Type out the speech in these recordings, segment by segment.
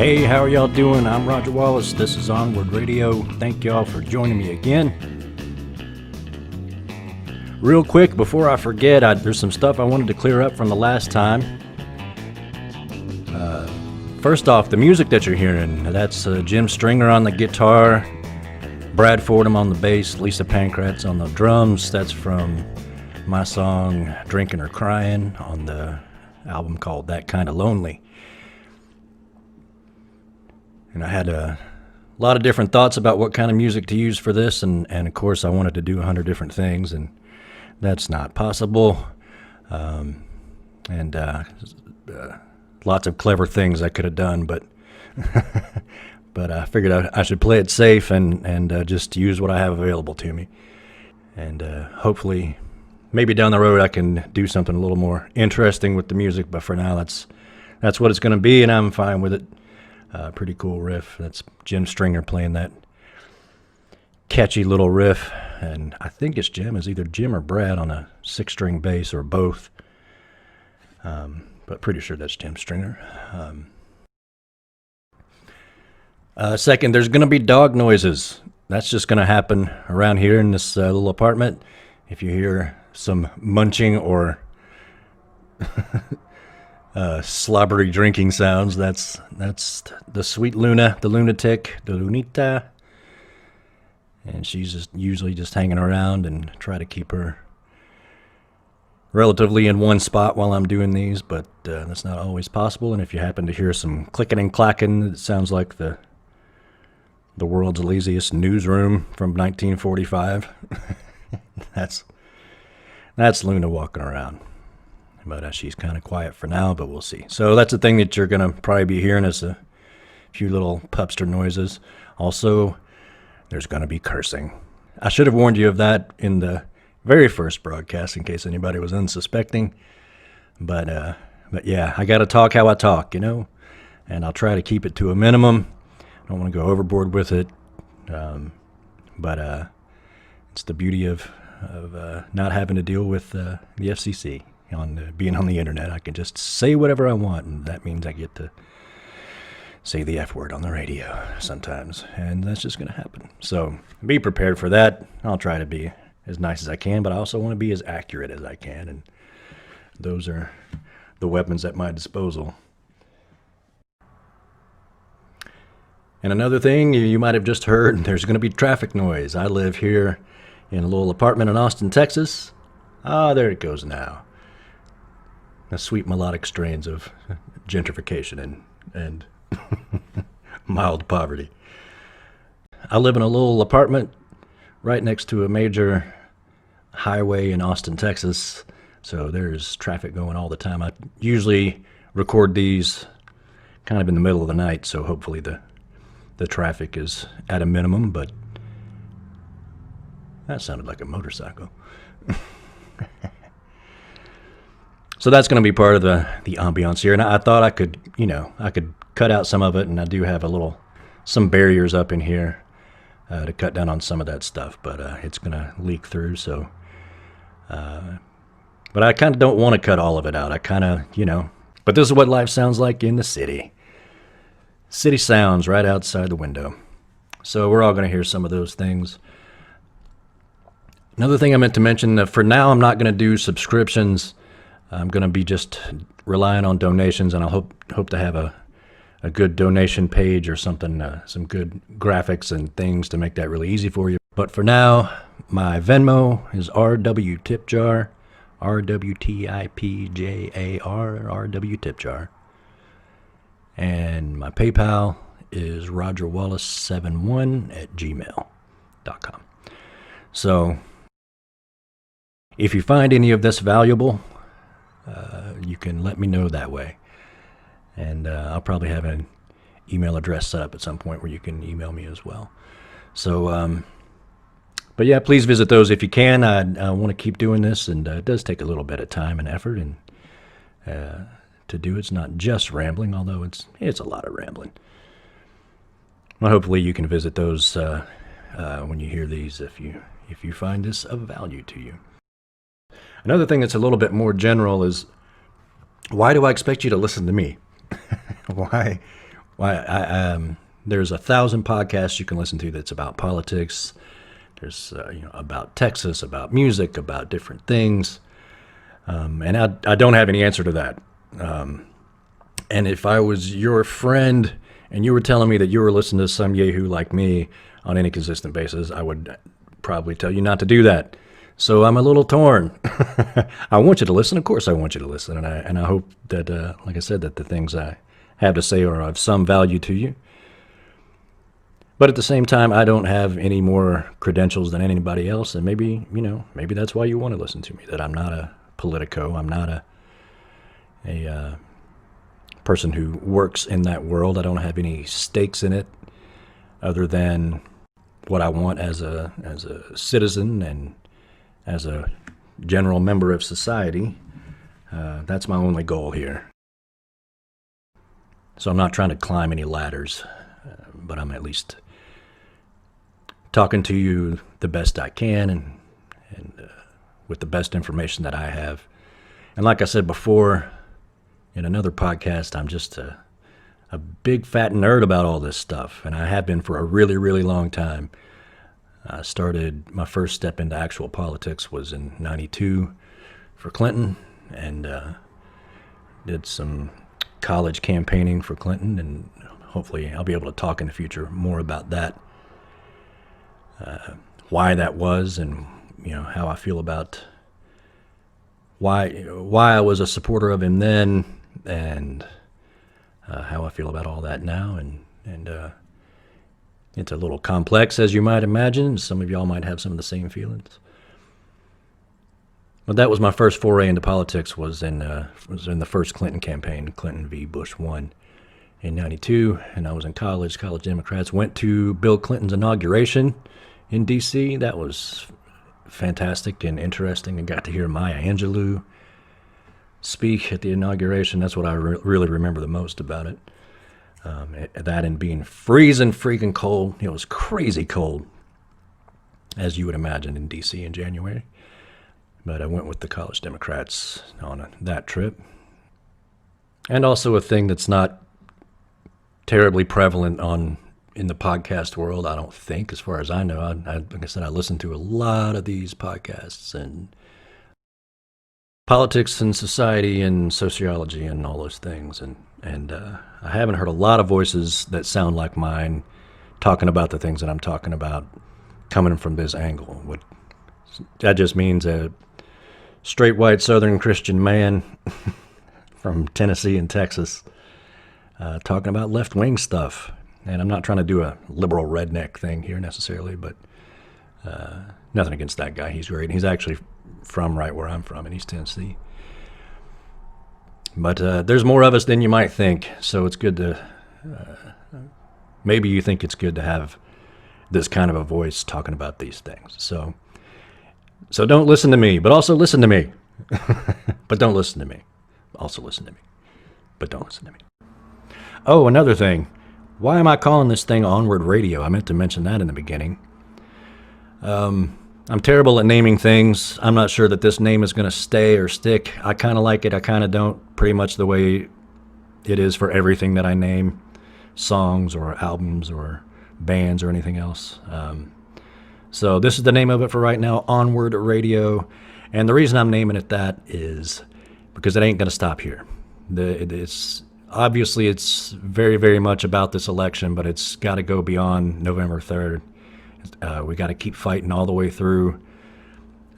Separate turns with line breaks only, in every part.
Hey, how are y'all doing? I'm Roger Wallace. This is Onward Radio. Thank y'all for joining me again. Real quick, before I forget, there's some stuff I wanted to clear up from the last time. First off, the music that you're hearing, that's Jim Stringer on the guitar, Brad Fordham on the bass, Lisa Pankratz on the drums. That's from my song Drinking or Crying on the album called That Kinda Lonely. And I had a lot of different thoughts about what kind of music to use for this, and of course I wanted to do 100 different things, and that's not possible. Lots of clever things I could have done, but but I figured I should play it safe and just use what I have available to me. And hopefully, maybe down the road I can do something a little more interesting with the music, but for now that's what it's going to be, and I'm fine with it. Pretty cool riff. That's Jim Stringer playing that catchy little riff, and I think it's either Jim or Brad on a 6-string bass or both, but pretty sure that's Jim Stringer. Second, there's going to be dog noises. That's just going to happen around here in this little apartment. If you hear some munching or slobbery drinking sounds, that's the sweet Luna, the lunatic, the Lunita, and she's usually just hanging around, and try to keep her relatively in one spot while I'm doing these, but that's not always possible. And if you happen to hear some clicking and clacking, it sounds like the world's laziest newsroom from 1945. that's Luna walking around. But she's kind of quiet for now, but we'll see. So that's the thing that you're going to probably be hearing, is a few little pupster noises. Also, there's going to be cursing. I should have warned you of that in the very first broadcast in case anybody was unsuspecting. But yeah, I got to talk how I talk, and I'll try to keep it to a minimum. I don't want to go overboard with it. But it's the beauty of not having to deal with the FCC. Being on the internet, I can just say whatever I want, and that means I get to say the F word on the radio sometimes, and that's just going to happen. So be prepared for that. I'll try to be as nice as I can, but I also want to be as accurate as I can, and those are the weapons at my disposal. And another thing you might have just heard, there's going to be traffic noise. I live here in a little apartment in Austin, Texas. There it goes now. The sweet melodic strains of gentrification and mild poverty. I live in a little apartment right next to a major highway in Austin, Texas, so there's traffic going all the time. I usually record these kind of in the middle of the night, so hopefully the traffic is at a minimum, but that sounded like a motorcycle. So that's going to be part of the ambiance here, and I thought I could cut out some of it, and I do have some barriers up in here to cut down on some of that stuff, but it's going to leak through. So, but I kind of don't want to cut all of it out. I kind of, but this is what life sounds like in the city. City sounds right outside the window. So we're all going to hear some of those things. Another thing I meant to mention, for now I'm not going to do subscriptions. I'm going to be just relying on donations, and I hope to have a good donation page or something, some good graphics and things to make that really easy for you. But for now, my Venmo is RWTipjar, RWTIPJAR, RWTipjar. And my PayPal is rogerwallace71@gmail.com. So if you find any of this valuable, you can let me know that way, and I'll probably have an email address set up at some point where you can email me as well. So but yeah, please visit those if you can. I want to keep doing this, and it does take a little bit of time and effort, and to do it's not just rambling, although it's a lot of rambling. Well, hopefully you can visit those when you hear these, if you find this of value to you. Another thing that's a little bit more general is, why do I expect you to listen to me? Why There's 1,000 podcasts you can listen to that's about politics. There's about Texas, about music, about different things. And I don't have any answer to that. And if I was your friend and you were telling me that you were listening to some yahoo like me on any consistent basis, I would probably tell you not to do that. So I'm a little torn. I want you to listen. Of course I want you to listen. And I hope that, like I said, that the things I have to say are of some value to you. But at the same time, I don't have any more credentials than anybody else. And maybe that's why you want to listen to me, that I'm not a politico. I'm not a person who works in that world. I don't have any stakes in it other than what I want as a citizen and as a general member of society. That's my only goal here. So I'm not trying to climb any ladders, but I'm at least talking to you the best I can and with the best information that I have. And like I said before in another podcast, I'm just a big fat nerd about all this stuff, and I have been for a really, really long time. I started, my first step into actual politics was in '92 for Clinton, and did some college campaigning for Clinton, and hopefully I'll be able to talk in the future more about that, why that was, and how I feel about why I was a supporter of him then, and how I feel about all that now, and it's a little complex, as you might imagine. Some of y'all might have some of the same feelings. But that was my first foray into politics. Was in the first Clinton campaign, Clinton v. Bush 1 in '92, and I was in college. College Democrats went to Bill Clinton's inauguration in D.C. That was fantastic and interesting. I got to hear Maya Angelou speak at the inauguration. That's what I really remember the most about it. That and being freezing freaking cold. It was crazy cold, as you would imagine, in D.C. in January. But I went with the College Democrats on that trip. And also a thing that's not terribly prevalent in the podcast world, I don't think, as far as I know. Like I said, I listen to a lot of these podcasts, and politics and society and sociology and all those things. And I haven't heard a lot of voices that sound like mine talking about the things that I'm talking about coming from this angle. That just means a straight white Southern Christian man from Tennessee and Texas talking about left-wing stuff. And I'm not trying to do a liberal redneck thing here necessarily, but nothing against that guy. He's great. He's actually from right where I'm from in East Tennessee. But there's more of us than you might think, so it's good to, maybe you think it's good to have this kind of a voice talking about these things. So don't listen to me, but also listen to me. But don't listen to me. Also listen to me. But don't listen to me. Oh, another thing. Why am I calling this thing Onward Radio? I meant to mention that in the beginning. I'm terrible at naming things. I'm not sure that this name is going to stay or stick. I kind of like it. I kind of don't. Pretty much the way it is for everything that I name. Songs or albums or bands or anything else. So this is the name of it for right now, Onward Radio. And the reason I'm naming it that is because it ain't going to stop here. Obviously, it's very, very much about this election, but it's got to go beyond November 3rd. We got to keep fighting all the way through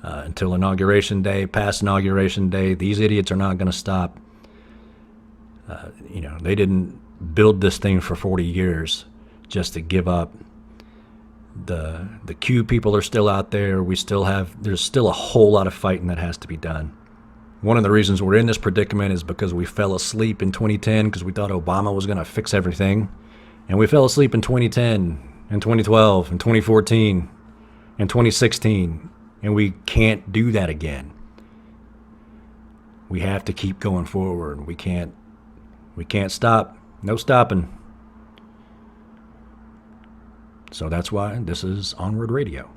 until Inauguration Day, past Inauguration Day. These idiots are not going to stop. They didn't build this thing for 40 years just to give up. The Q people are still out there. There's still a whole lot of fighting that has to be done. One of the reasons we're in this predicament is because we fell asleep in 2010 because we thought Obama was going to fix everything. And we fell asleep in 2010 and 2012 and 2014 and 2016. And we can't do that again. We have to keep going forward. We can't stop. No stopping. So that's why this is Onward Radio.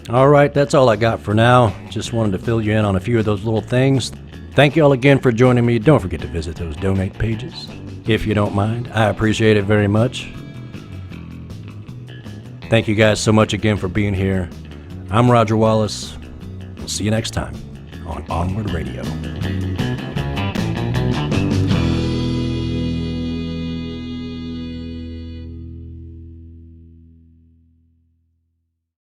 All right, that's all I got for now. Just wanted to fill you in on a few of those little things. Thank you all again for joining me. Don't forget to visit those donate pages, if you don't mind. I appreciate it very much. Thank you guys so much again for being here. I'm Roger Wallace. We'll see you next time on Onward Radio.